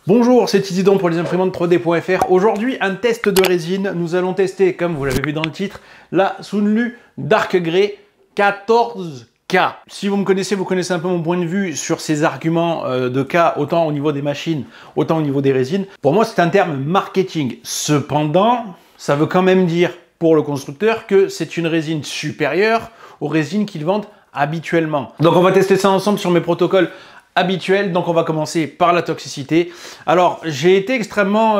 Bonjour, c'est Isidon pour les imprimantes 3D.fr. Aujourd'hui, un test de résine. Nous allons tester, comme vous l'avez vu dans le titre, la Sunlu Dark Grey 14K. Si vous me connaissez, vous connaissez un peu mon point de vue sur ces arguments de K, autant au niveau des machines, autant au niveau des résines. Pour moi, c'est un terme marketing. Cependant, ça veut quand même dire pour le constructeur que c'est une résine supérieure aux résines qu'ils vendent habituellement. Donc on va tester ça ensemble sur mes protocoles habituel. Donc on va commencer par la toxicité. Alors j'ai été extrêmement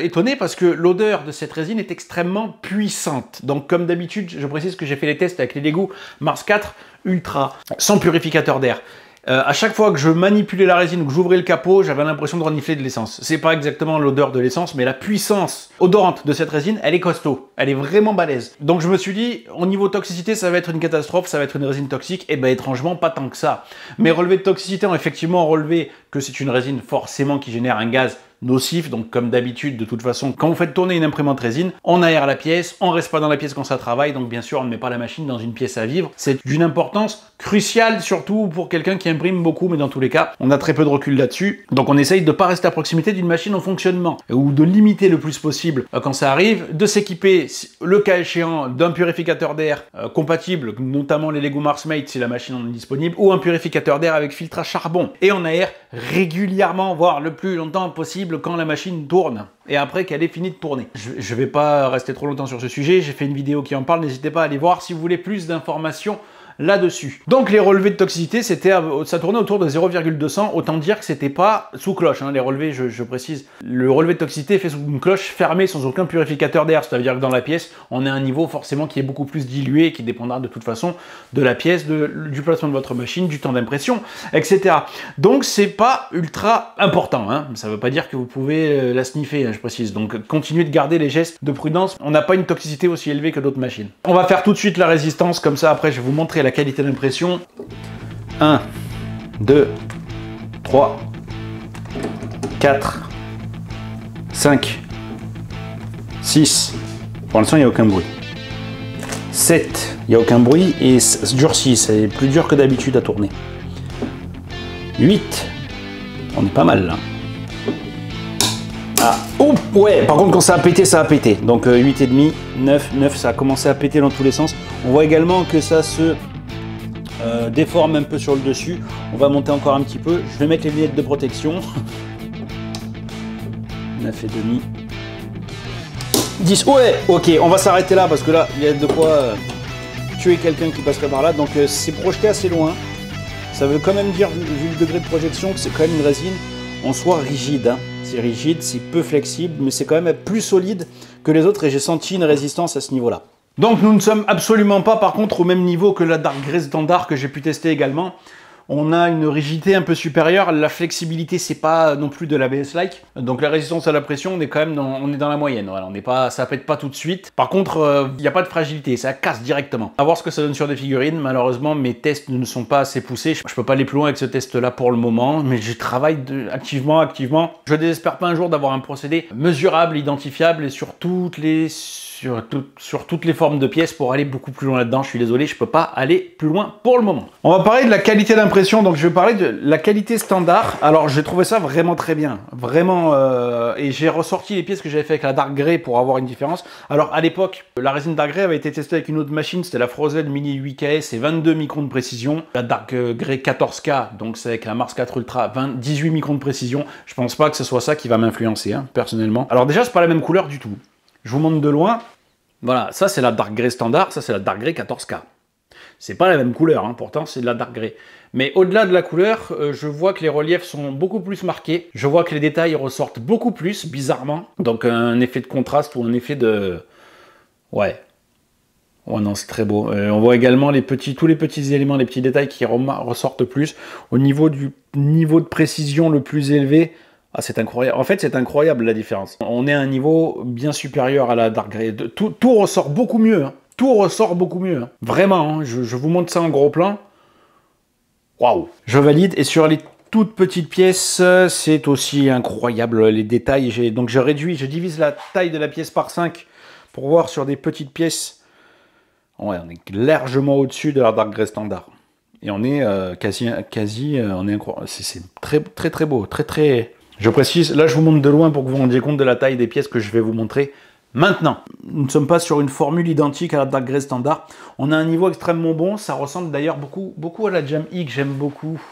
étonné parce que l'odeur de cette résine est extrêmement puissante. Donc comme d'habitude, je précise que j'ai fait les tests avec les Lego Mars 4 Ultra sans purificateur d'air. À chaque fois que je manipulais la résine ou que j'ouvrais le capot, j'avais l'impression de renifler de l'essence. C'est pas exactement l'odeur de l'essence, mais la puissance odorante de cette résine, elle est costaud. Elle est vraiment balèze. Donc je me suis dit, au niveau toxicité, ça va être une catastrophe, ça va être une résine toxique. Et ben étrangement, pas tant que ça. Mes relevés de toxicité ont effectivement relevé que c'est une résine forcément qui génère un gaz nocif. Donc comme d'habitude, de toute façon, quand vous faites tourner une imprimante résine, on aère la pièce, on reste pas dans la pièce quand ça travaille. Donc bien sûr, on ne met pas la machine dans une pièce à vivre. C'est d'une importance cruciale, surtout pour quelqu'un qui imprime beaucoup, mais dans tous les cas, on a très peu de recul là-dessus. Donc on essaye de pas rester à proximité d'une machine en fonctionnement ou de limiter le plus possible quand ça arrive, de s'équiper, le cas échéant, d'un purificateur d'air compatible, notamment les Lego Mars Mate si la machine en est disponible, ou un purificateur d'air avec filtre à charbon. Et on aère régulièrement, voire le plus longtemps possible quand la machine tourne et après qu'elle est finie de tourner. Je vais pas rester trop longtemps sur ce sujet, j'ai fait une vidéo qui en parle, n'hésitez pas à aller voir si vous voulez plus d'informations là-dessus. Donc les relevés de toxicité, ça tournait autour de 0,200, autant dire que c'était pas sous cloche, hein, les relevés, je précise. Le relevé de toxicité est fait sous une cloche fermée sans aucun purificateur d'air, ça veut dire que dans la pièce, on a un niveau forcément qui est beaucoup plus dilué, qui dépendra de toute façon de la pièce, du placement de votre machine, du temps d'impression, etc. Donc c'est pas ultra important, hein. Ça veut pas dire que vous pouvez la sniffer, hein, je précise. Donc continuez de garder les gestes de prudence, on n'a pas une toxicité aussi élevée que d'autres machines. On va faire tout de suite la résistance, comme ça après je vais vous montrer la qualité d'impression. 1, 2, 3, 4, 5, 6. Pour l'instant, il n'y a aucun bruit. 7, il n'y a aucun bruit et ça se durcit, c'est plus dur que d'habitude à tourner. 8, on est pas mal là. Ah, oh, ouais, par contre quand ça a pété, ça a pété. Donc 8,5, 9, ça a commencé à péter dans tous les sens. On voit également que ça se déforme un peu sur le dessus. On va monter encore un petit peu. Je vais mettre les lunettes de protection. 9,5. 10. Ouais, ok, on va s'arrêter là parce que là, il y a de quoi tuer quelqu'un qui passerait par là. Donc c'est projeté assez loin. Ça veut quand même dire, vu le degré de projection, que c'est quand même une résine en soi rigide. Hein. C'est rigide, c'est peu flexible, mais c'est quand même plus solide que les autres et j'ai senti une résistance à ce niveau-là. Donc nous ne sommes absolument pas par contre au même niveau que la Dark Grey standard que j'ai pu tester également. On a une rigidité un peu supérieure, la flexibilité c'est pas non plus de l'ABS-like. Donc la résistance à la pression, on est quand même dans la moyenne. Voilà, ça pète pas tout de suite. Par contre, il n'y a pas de fragilité, ça casse directement. À voir ce que ça donne sur des figurines. Malheureusement, mes tests ne sont pas assez poussés. Je peux pas aller plus loin avec ce test-là pour le moment, mais je travaille activement. Je désespère pas un jour d'avoir un procédé mesurable, identifiable et sur toutes les formes de pièces pour aller beaucoup plus loin là-dedans. Je suis désolé, je peux pas aller plus loin pour le moment. On va parler de la qualité d'impression, donc je vais parler de la qualité standard. Alors j'ai trouvé ça vraiment très bien, vraiment, et j'ai ressorti les pièces que j'avais fait avec la Dark Grey pour avoir une différence. Alors à l'époque, la résine Dark Grey avait été testée avec une autre machine, c'était la Frozen Mini 8KS et 22 microns de précision. La Dark Grey 14K, donc c'est avec la Mars 4 Ultra, 18 microns de précision. Je pense pas que ce soit ça qui va m'influencer, hein, personnellement. Alors déjà, c'est pas la même couleur du tout. Je vous montre de loin. Voilà, ça c'est la Dark Grey standard, ça c'est la Dark Grey 14K. C'est pas la même couleur, hein, pourtant c'est de la Dark Grey. Mais au-delà de la couleur, je vois que les reliefs sont beaucoup plus marqués. Je vois que les détails ressortent beaucoup plus, bizarrement. Donc un effet de contraste ou un effet de... Ouais. Ouais, non, c'est très beau. On voit également tous les petits éléments, les petits détails qui ressortent plus. Au niveau du niveau de précision le plus élevé, ah, c'est incroyable. En fait, c'est incroyable la différence. On est à un niveau bien supérieur à la Dark Grey. Tout ressort beaucoup mieux. Hein. Tout ressort beaucoup mieux. Hein. Vraiment, hein. Je vous montre ça en gros plan. Waouh. Je valide. Et sur les toutes petites pièces, c'est aussi incroyable les détails. Donc je divise la taille de la pièce par 5 pour voir sur des petites pièces. Ouais, on est largement au-dessus de la Dark Grey standard. Et on est quasi, on est incroyable. C'est très beau, très Je précise, là je vous montre de loin pour que vous vous rendiez compte de la taille des pièces que je vais vous montrer maintenant. Nous ne sommes pas sur une formule identique à la Dark Grey standard. On a un niveau extrêmement bon. Ça ressemble d'ailleurs beaucoup à la Jam E que j'aime beaucoup.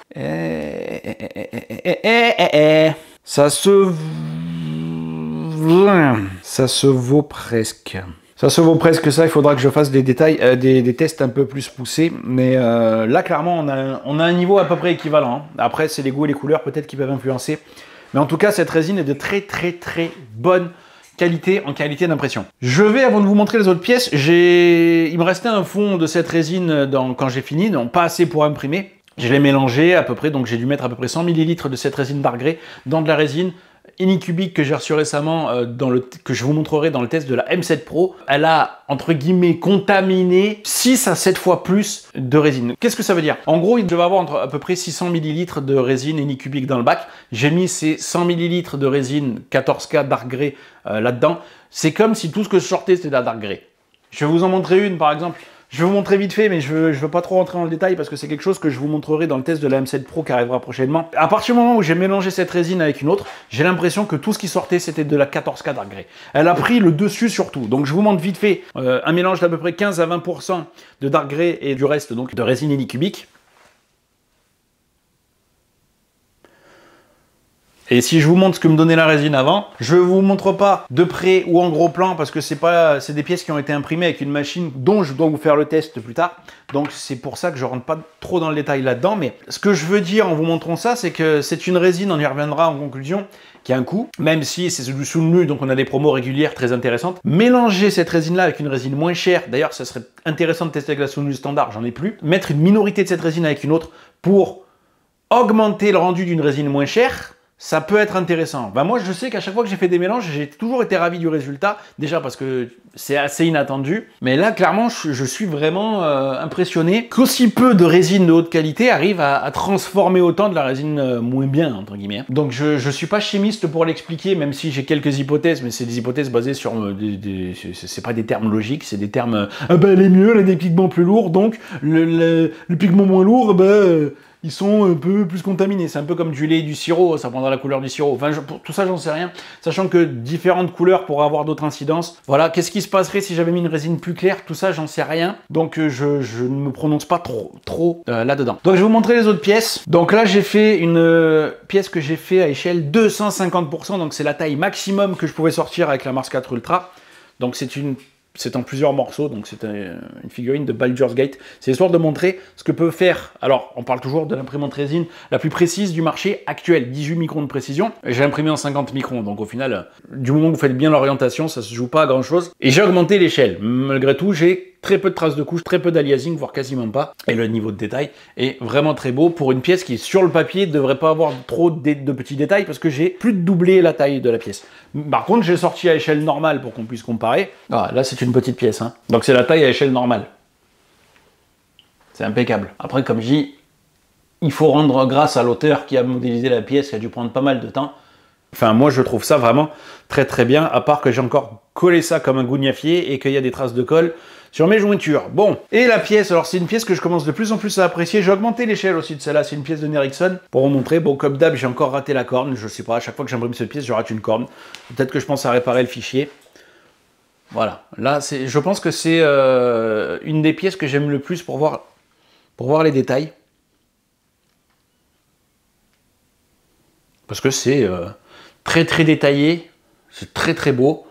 Ça se vaut presque. Ça se vaut presque ça, il faudra que je fasse des détails, des tests un peu plus poussés. Mais là, clairement, on a un niveau à peu près équivalent. Hein. Après, c'est les goûts et les couleurs peut-être qui peuvent influencer. Mais en tout cas, cette résine est de très bonne qualité en qualité d'impression. Je vais, avant de vous montrer les autres pièces, il me restait un fond de cette résine quand j'ai fini, donc pas assez pour imprimer. Je l'ai mélangé à peu près, donc j'ai dû mettre à peu près 100 ml de cette résine Dark Grey dans de la résine Anycubic que j'ai reçu récemment, que je vous montrerai dans le test de la M7 Pro. Elle a, entre guillemets, contaminé 6 à 7 fois plus de résine. Qu'est-ce que ça veut dire? En gros, il devait avoir à peu près 600 ml de résine Anycubic dans le bac. J'ai mis ces 100 ml de résine 14K Dark Grey là-dedans. C'est comme si tout ce que je sortais, c'était de la Dark Grey. Je vais vous en montrer une, par exemple. Je vais vous montrer vite fait, mais je veux pas trop rentrer dans le détail parce que c'est quelque chose que je vous montrerai dans le test de la M7 Pro qui arrivera prochainement. À partir du moment où j'ai mélangé cette résine avec une autre, j'ai l'impression que tout ce qui sortait, c'était de la 14K Dark Grey. Elle a pris le dessus sur tout. Donc je vous montre vite fait un mélange d'à peu près 15 à 20% de Dark Grey et du reste donc de résine Anycubic. Et si je vous montre ce que me donnait la résine avant, je ne vous montre pas de près ou en gros plan parce que c'est des pièces qui ont été imprimées avec une machine dont je dois vous faire le test plus tard. Donc c'est pour ça que je ne rentre pas trop dans le détail là-dedans. Mais ce que je veux dire en vous montrant ça, c'est que c'est une résine, on y reviendra en conclusion, qui a un coût, même si c'est du sous-nu, donc on a des promos régulières très intéressantes. Mélanger cette résine-là avec une résine moins chère, d'ailleurs ça serait intéressant de tester avec la sous-nu standard, j'en ai plus. Mettre une minorité de cette résine avec une autre pour augmenter le rendu d'une résine moins chère, ça peut être intéressant. Ben moi, je sais qu'à chaque fois que j'ai fait des mélanges, j'ai toujours été ravi du résultat. Déjà parce que c'est assez inattendu. Mais là, clairement, je suis vraiment impressionné qu'aussi peu de résine de haute qualité arrive à transformer autant de la résine moins bien, entre guillemets. Donc, je suis pas chimiste pour l'expliquer, même si j'ai quelques hypothèses, mais c'est des hypothèses basées sur c'est pas des termes logiques, c'est des termes ah ben elle est mieux, elle a des pigments plus lourds, donc le pigment moins lourd, ils sont un peu plus contaminés. C'est un peu comme du lait et du sirop, ça prendra la couleur du sirop. Enfin, pour tout ça, j'en sais rien. Sachant que différentes couleurs pourraient avoir d'autres incidences. Voilà, qu'est-ce qui se passerait si j'avais mis une résine plus claire? Tout ça, j'en sais rien. Donc, je ne me prononce pas trop là-dedans. Donc, je vais vous montrer les autres pièces. Donc là, j'ai fait une pièce que j'ai fait à échelle 250%. Donc, c'est la taille maximum que je pouvais sortir avec la Mars 4 Ultra. Donc, c'est en plusieurs morceaux, donc c'est une figurine de Baldur's Gate. C'est histoire de montrer ce que peut faire. Alors, on parle toujours de l'imprimante résine la plus précise du marché actuel, 18 microns de précision. J'ai imprimé en 50 microns, donc au final, du moment que vous faites bien l'orientation, ça se joue pas à grand chose. Et j'ai augmenté l'échelle. Malgré tout, j'ai très peu de traces de couche, très peu d'aliasing, voire quasiment pas. Et le niveau de détail est vraiment très beau pour une pièce qui, sur le papier, ne devrait pas avoir trop de petits détails parce que j'ai plus de doublé la taille de la pièce. Par contre, j'ai sorti à échelle normale pour qu'on puisse comparer. Ah, là, c'est une petite pièce, hein. Donc c'est la taille à échelle normale. C'est impeccable. Après, comme je dis, il faut rendre grâce à l'auteur qui a modélisé la pièce, qui a dû prendre pas mal de temps. Enfin, moi, je trouve ça vraiment très bien, à part que j'ai encore collé ça comme un gougnafier et qu'il y a des traces de colle sur mes jointures. Bon, et la pièce, alors c'est une pièce que je commence de plus en plus à apprécier. J'ai augmenté l'échelle aussi de celle-là, c'est une pièce de Ericsson. Pour vous montrer, bon, comme d'hab, j'ai encore raté la corne. Je sais pas, à chaque fois que j'imprime cette pièce, je rate une corne. Peut-être que je pense à réparer le fichier. Voilà, là, je pense que c'est une des pièces que j'aime le plus pour voir les détails. Parce que c'est très détaillé, c'est très beau.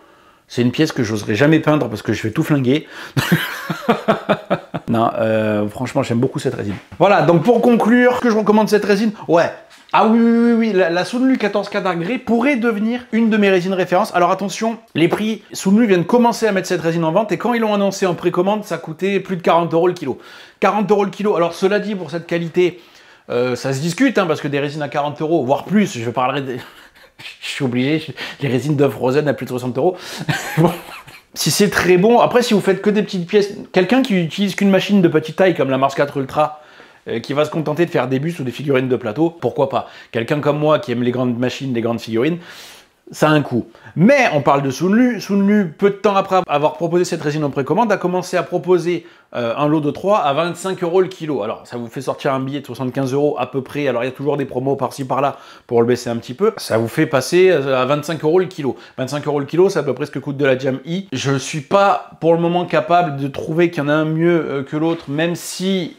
C'est une pièce que j'oserais jamais peindre parce que je vais tout flinguer. Non, franchement, j'aime beaucoup cette résine. Voilà, donc pour conclure, que je recommande cette résine, ouais. Ah oui, la Sunlu 14K Dark Grey pourrait devenir une de mes résines références. Alors attention, les prix, Sunlu viennent commencer à mettre cette résine en vente et quand ils l'ont annoncé en précommande, ça coûtait plus de 40 € le kilo. 40 € le kilo, alors cela dit, pour cette qualité, ça se discute, hein, parce que des résines à 40 €, voire plus, je parlerai des... Je suis obligé, les résines d'œuf Frozen à plus de 60 €. Bon. Si c'est très bon, après si vous faites que des petites pièces, quelqu'un qui utilise qu'une machine de petite taille comme la Mars 4 Ultra, qui va se contenter de faire des bustes ou des figurines de plateau, pourquoi pas. Quelqu'un comme moi qui aime les grandes machines, les grandes figurines, ça a un coût. Mais on parle de Sunlu. Sunlu, peu de temps après avoir proposé cette résine en précommande, a commencé à proposer un lot de 3 à 25 € le kilo. Alors, ça vous fait sortir un billet de 75 € à peu près. Alors, il y a toujours des promos par-ci par-là pour le baisser un petit peu. Ça vous fait passer à 25 € le kilo. 25 € le kilo, c'est à peu près ce que coûte de la Jam E. Je ne suis pas pour le moment capable de trouver qu'il y en a un mieux que l'autre, même si,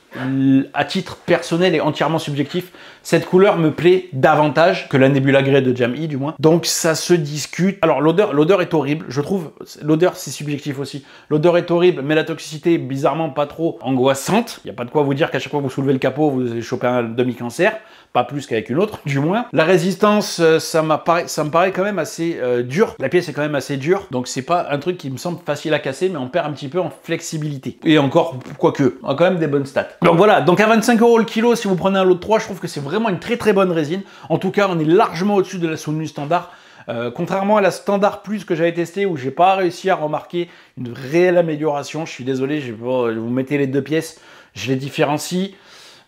à titre personnel et entièrement subjectif, cette couleur me plaît davantage que la Nebula Grey de Jam E, du moins. Donc, ça se discute. Alors, l'odeur est horrible. Je trouve, l'odeur, c'est subjectif aussi. L'odeur est horrible, mais la toxicité, bizarrement, pas trop angoissante. Il n'y a pas de quoi vous dire qu'à chaque fois que vous soulevez le capot, vous allez choper un demi-cancer. Pas plus qu'avec une autre, du moins. La résistance, ça me paraît quand même assez dur. La pièce est quand même assez dure, donc c'est pas un truc qui me semble facile à casser, mais on perd un petit peu en flexibilité. Et encore, quoique, on a quand même des bonnes stats. Donc voilà, donc à 25 € le kilo, si vous prenez un lot de 3, je trouve que c'est vraiment une très bonne résine. En tout cas, on est largement au-dessus de la Sunlu standard. Contrairement à la Standard Plus que j'avais testée, où j'ai pas réussi à remarquer une réelle amélioration, je suis désolé, vous mettez les deux pièces, je les différencie.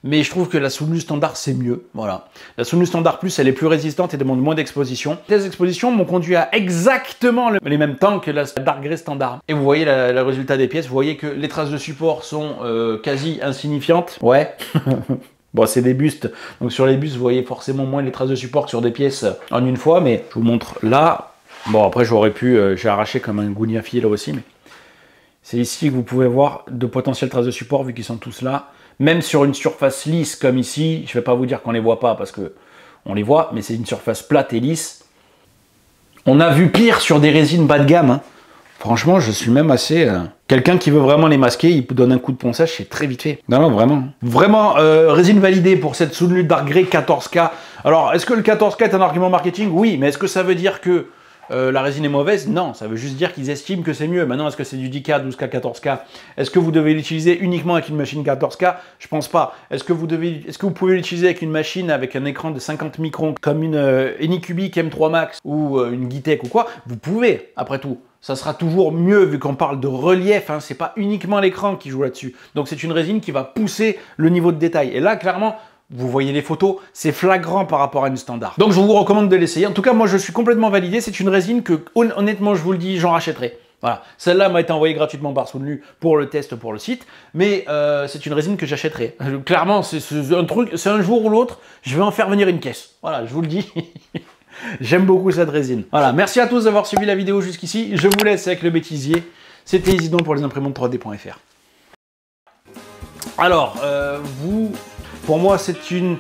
Mais je trouve que la Sunlu Standard, c'est mieux. Voilà. La Sunlu Standard Plus, elle est plus résistante et demande moins d'exposition. Les expositions m'ont conduit à exactement les mêmes temps que la Dark Grey Standard. Et vous voyez le résultat des pièces. Vous voyez que les traces de support sont quasi insignifiantes. Ouais. Bon, c'est des bustes. Donc sur les bustes, vous voyez forcément moins les traces de support que sur des pièces en une fois. Mais je vous montre là. Bon, après, j'aurais pu... j'ai arraché comme un gougnafier là aussi. Mais c'est ici que vous pouvez voir de potentielles traces de support vu qu'ils sont tous là. Même sur une surface lisse comme ici, je ne vais pas vous dire qu'on ne les voit pas parce que on les voit, mais c'est une surface plate et lisse. On a vu pire sur des résines bas de gamme. Hein. Franchement, je suis même assez... Quelqu'un qui veut vraiment les masquer, il donne un coup de ponçage, c'est très vite fait. Non, vraiment. Vraiment, résine validée pour cette Sunlu Dark Grey 14K. Alors, est-ce que le 14K est un argument marketing? Oui, mais est-ce que ça veut dire que la résine est mauvaise? Non, ça veut juste dire qu'ils estiment que c'est mieux. Maintenant, est-ce que c'est du 10K, 12K, 14K? Est-ce que vous devez l'utiliser uniquement avec une machine 14K? Je pense pas. Est-ce que vous pouvez l'utiliser avec une machine avec un écran de 50 microns comme une Anycubic M3 Max ou une Gitech ou quoi? Vous pouvez, après tout. Ça sera toujours mieux vu qu'on parle de relief, hein. C'est pas uniquement l'écran qui joue là-dessus. Donc c'est une résine qui va pousser le niveau de détail. Et là, clairement, vous voyez les photos, c'est flagrant par rapport à une standard. Donc je vous recommande de l'essayer. En tout cas, moi je suis complètement validé. C'est une résine que, honnêtement, je vous le dis, j'en rachèterai. Voilà. Celle-là m'a été envoyée gratuitement par Sunlu pour le test pour le site. Mais c'est une résine que j'achèterai. Clairement, c'est un truc, c'est un jour ou l'autre, je vais en faire venir une caisse. Voilà, je vous le dis. J'aime beaucoup cette résine. Voilà, merci à tous d'avoir suivi la vidéo jusqu'ici. Je vous laisse avec le bêtisier. C'était Isidon pour les imprimantes 3D.fr. Alors, pour moi, c'est une...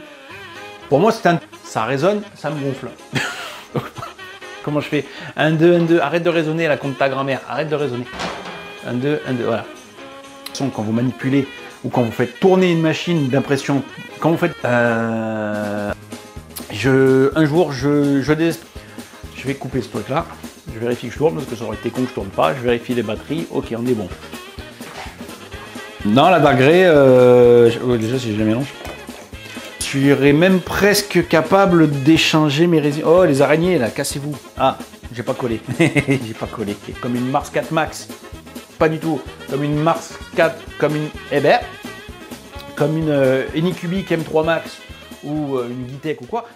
Pour moi, c'est un... Ça résonne, ça me gonfle. Comment je fais? 1, 2, 1, 2. Arrête de raisonner, là, contre ta grand-mère. Arrête de raisonner. 1, 2, 1, 2, voilà. Quand vous manipulez ou quand vous faites tourner une machine d'impression, quand vous faites... un jour, je vais couper ce truc-là. Je vérifie que je tourne, parce que ça aurait été con que je tourne pas. Je vérifie les batteries. Ok, on est bon. Non, la Dark Grey, déjà, si je les mélange. Je serais même presque capable d'échanger mes résines. Oh, les araignées, là, cassez-vous. Ah, j'ai pas collé. J'ai pas collé. Comme une Mars 4 Max. Pas du tout. Comme une Mars 4, comme une... Eh ben, comme une Anycubic M3 Max ou une Gitech ou quoi.